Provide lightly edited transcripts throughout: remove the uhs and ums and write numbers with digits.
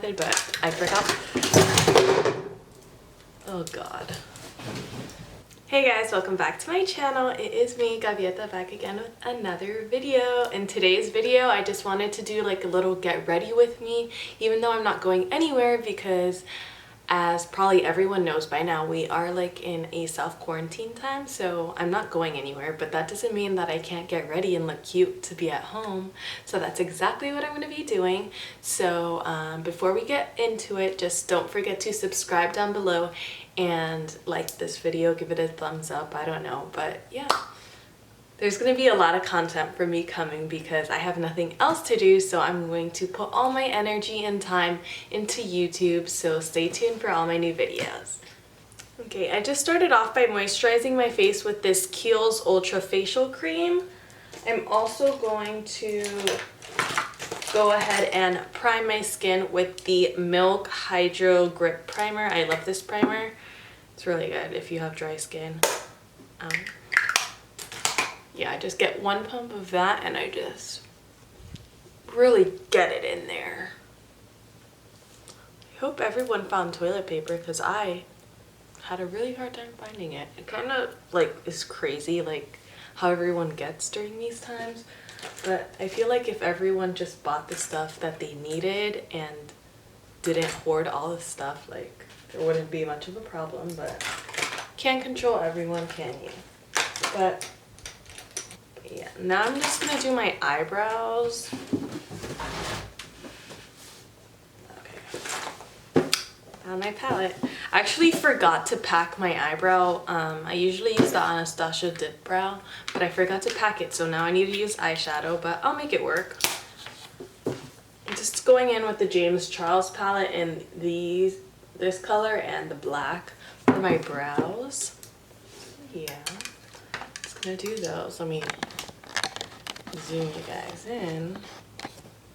But I forgot. Oh god. Hey guys, welcome back to my channel. It is me, Gaviota, back again with another video. In today's video, I just wanted to do like a little get ready with me, even though I'm not going anywhere because as probably everyone knows by now, we are like in a self-quarantine time, so I'm not going anywhere, but that doesn't mean that I can't get ready and look cute to be at home. So that's exactly what I'm going to be doing. So before we get into it, just don't forget to subscribe down below and like this video, give it a thumbs up, I don't know, but yeah. There's going to be a lot of content for me coming because I have nothing else to do, so I'm going to put all my energy and time into YouTube, so stay tuned for all my new videos. Okay, I just started off by moisturizing my face with this Kiehl's Ultra Facial Cream. I'm also going to go ahead and prime my skin with the Milk Hydro Grip Primer. I love this primer. It's really good if you have dry skin. Yeah, I just get one pump of that and I just really get it in there. I hope everyone found toilet paper because I had a really hard time finding it. It kind of like is crazy like how everyone gets during these times, but I feel like if everyone just bought the stuff that they needed and didn't hoard all the stuff, like there wouldn't be much of a problem, but can't control everyone, can you? But yeah, now I'm just gonna do my eyebrows. Okay, found my palette. I actually forgot to pack my eyebrow. I usually use the Anastasia Dip Brow, but I forgot to pack it, so now I need to use eyeshadow, but I'll make it work. I'm just going in with the James Charles palette in this color and the black for my brows. Yeah, just gonna do those. Let me zoom you guys in.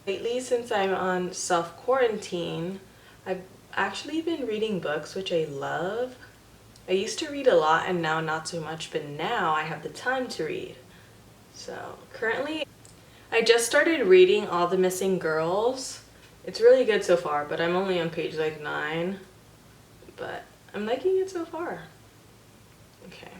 Lately, since I'm on self-quarantine, I've actually been reading books, which I love. I used to read a lot and now not so much, but now I have the time to read. So currently, I just started reading All the Missing Girls. It's really good so far, but I'm only on page like 9, but I'm liking it so far. Okay,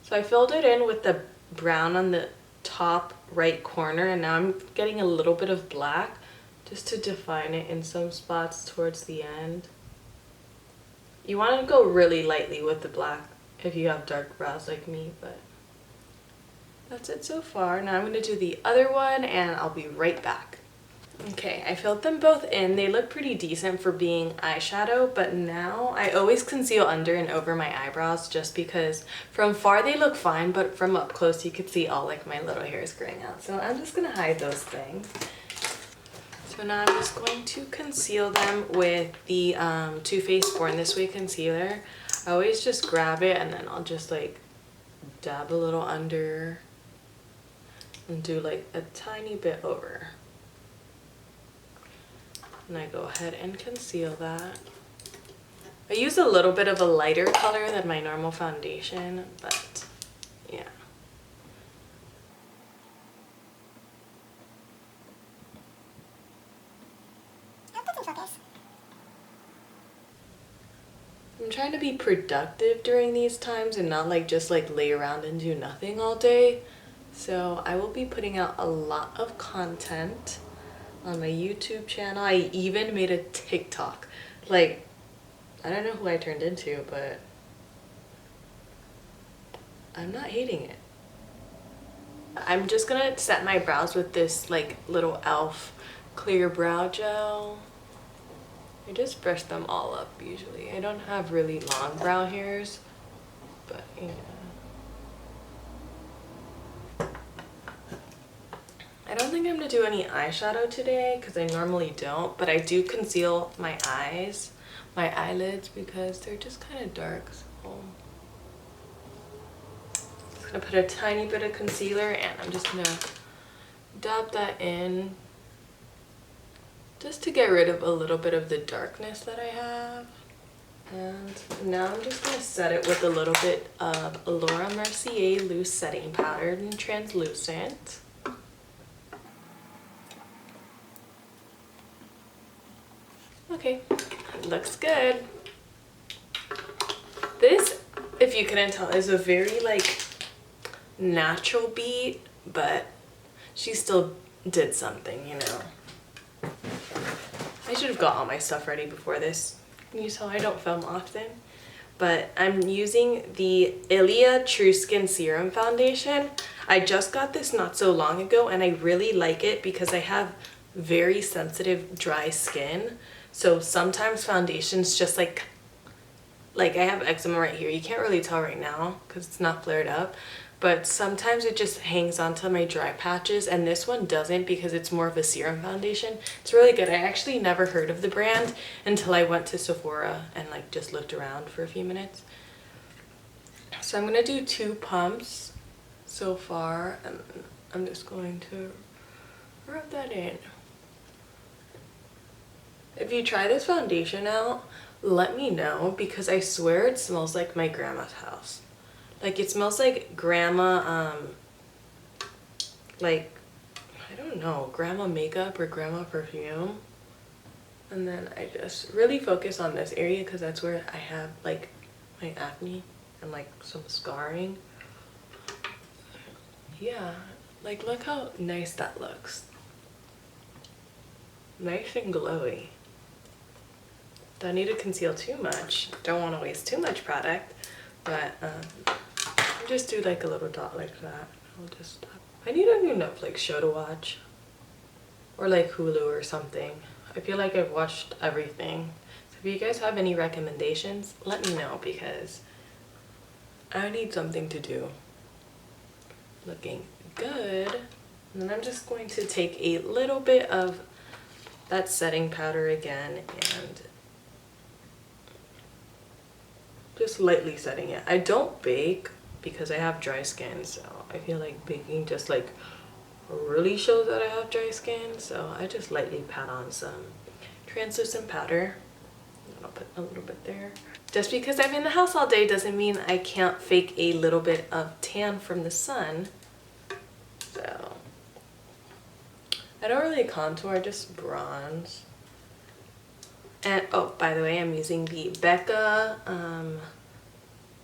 so I filled it in with the brown on the top right corner, and now I'm getting a little bit of black just to define it in some spots towards the end. You want to go really lightly with the black if you have dark brows like me, but that's it so far. Now I'm going to do the other one and I'll be right back. Okay, I filled them both in. They look pretty decent for being eyeshadow, but now I always conceal under and over my eyebrows just because from far they look fine, but from up close you could see all like my little hairs growing out. So I'm just gonna hide those things. So now I'm just going to conceal them with the Too Faced Born This Way concealer. I always just grab it and then I'll just like dab a little under and do like a tiny bit over. And I go ahead and conceal that. I use a little bit of a lighter color than my normal foundation, but yeah. I'm trying to be productive during these times and not like just like lay around and do nothing all day. So I will be putting out a lot of content on my YouTube channel. I even made a TikTok. Like, I don't know who I turned into, but I'm not hating it. I'm just gonna set my brows with this like little e.l.f. clear brow gel. I just brush them all up usually. I don't have really long brow hairs, but yeah. I don't think I'm gonna do any eyeshadow today because I normally don't, but I do conceal my eyes, my eyelids, because they're just kind of dark. So I'm just gonna put a tiny bit of concealer and I'm just gonna dab that in just to get rid of a little bit of the darkness that I have. And now I'm just gonna set it with a little bit of Laura Mercier loose setting powder in translucent. Okay, looks good. This, if you couldn't tell, is a very like natural beat, but she still did something, you know. I should have got all my stuff ready before this. You saw I don't film often, but I'm using the Ilia True Skin Serum Foundation. I just got this not so long ago and I really like it because I have very sensitive dry skin. So sometimes foundations just like I have eczema right here. You can't really tell right now because it's not flared up, but sometimes it just hangs onto my dry patches, and this one doesn't because it's more of a serum foundation. It's really good. I actually never heard of the brand until I went to Sephora and like just looked around for a few minutes. So I'm gonna do 2 pumps so far, and I'm just going to rub that in. If you try this foundation out, let me know because I swear it smells like my grandma's house. Like it smells like grandma, like, I don't know, grandma makeup or grandma perfume. And then I just really focus on this area because that's where I have like my acne and like some scarring. Yeah, like look how nice that looks. Nice and glowy. Don't need to conceal too much. Don't want to waste too much product, but just do like a little dot like that. I'll just stop. I need a new Netflix show to watch, or like Hulu or something. I feel like I've watched everything. So if you guys have any recommendations, let me know because I need something to do. Looking good. And then I'm just going to take a little bit of that setting powder again and just lightly setting it. I don't bake because I have dry skin, so I feel like baking just like really shows that I have dry skin, so I just lightly pat on some translucent powder. I'll put a little bit there. Just because I'm in the house all day doesn't mean I can't fake a little bit of tan from the sun. So I don't really contour, just bronze. And oh, by the way, I'm using the Becca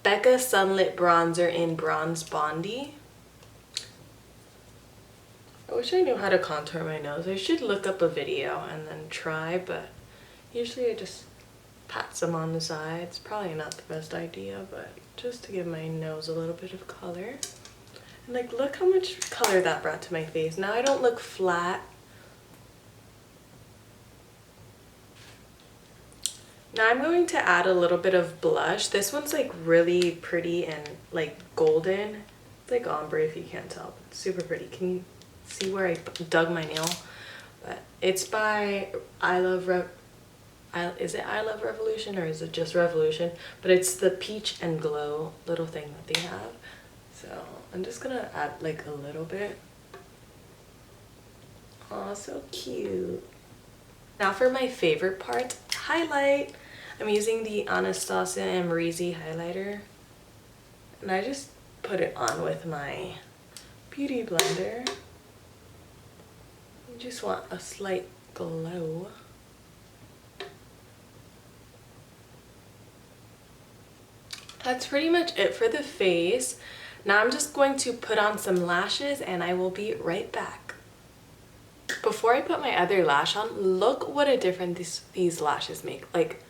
Sunlit Bronzer in Bronze Bondi. I wish I knew how to contour my nose. I should look up a video and then try, but usually I just pat some on the sides. Probably not the best idea, but just to give my nose a little bit of color. And like, look how much color that brought to my face. Now I don't look flat. Now I'm going to add a little bit of blush. This one's like really pretty and like golden. It's like ombre if you can't tell, but it's super pretty. Can you see where I dug my nail? But it's by is it I Love Revolution or is it just Revolution? But it's the Peach and Glow little thing that they have. So I'm just gonna add like a little bit. Aw, so cute. Now for my favorite part, highlight. I'm using the Anastasia Amrezy highlighter, and I just put it on with my beauty blender. You just want a slight glow. That's pretty much it for the face. Now I'm just going to put on some lashes and I will be right back. Before I put my other lash on, look what a difference these lashes make. Like,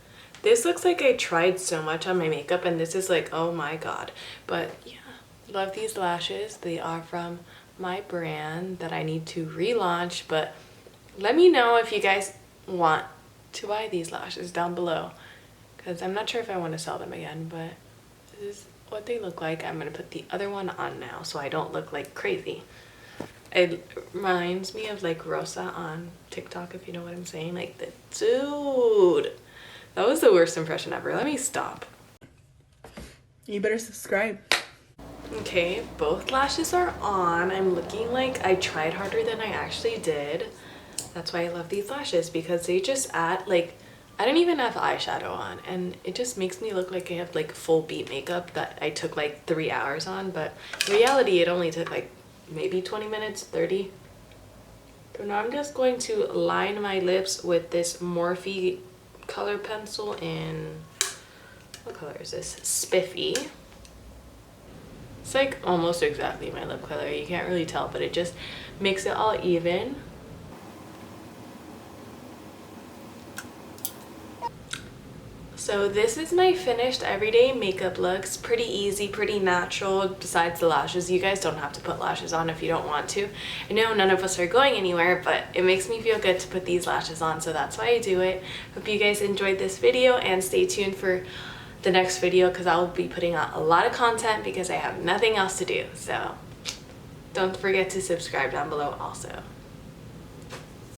this looks like I tried so much on my makeup and this is like, oh my god. But yeah, love these lashes. They are from my brand that I need to relaunch, but let me know if you guys want to buy these lashes down below because I'm not sure if I want to sell them again, but this is what they look like. I'm going to put the other one on now so I don't look like crazy. It reminds me of like Rosa on TikTok, if you know what I'm saying. Like, the dude, that was the worst impression ever. Let me stop. You better subscribe. Okay, both lashes are on. I'm looking like I tried harder than I actually did. That's why I love these lashes, because they just add, like, I don't even have eyeshadow on and it just makes me look like I have like full beat makeup that I took like 3 hours on, but in reality it only took like maybe 20 minutes, 30. So now I'm just going to line my lips with this Morphe color pencil in, what color is this? Spiffy. It's like almost exactly my lip color. You can't really tell, but it just makes it all even. So this is my finished everyday makeup looks. Pretty easy, pretty natural, besides the lashes. You guys don't have to put lashes on if you don't want to. I know none of us are going anywhere, but it makes me feel good to put these lashes on, so that's why I do it. Hope you guys enjoyed this video, and stay tuned for the next video because I will be putting out a lot of content because I have nothing else to do. So don't forget to subscribe down below also.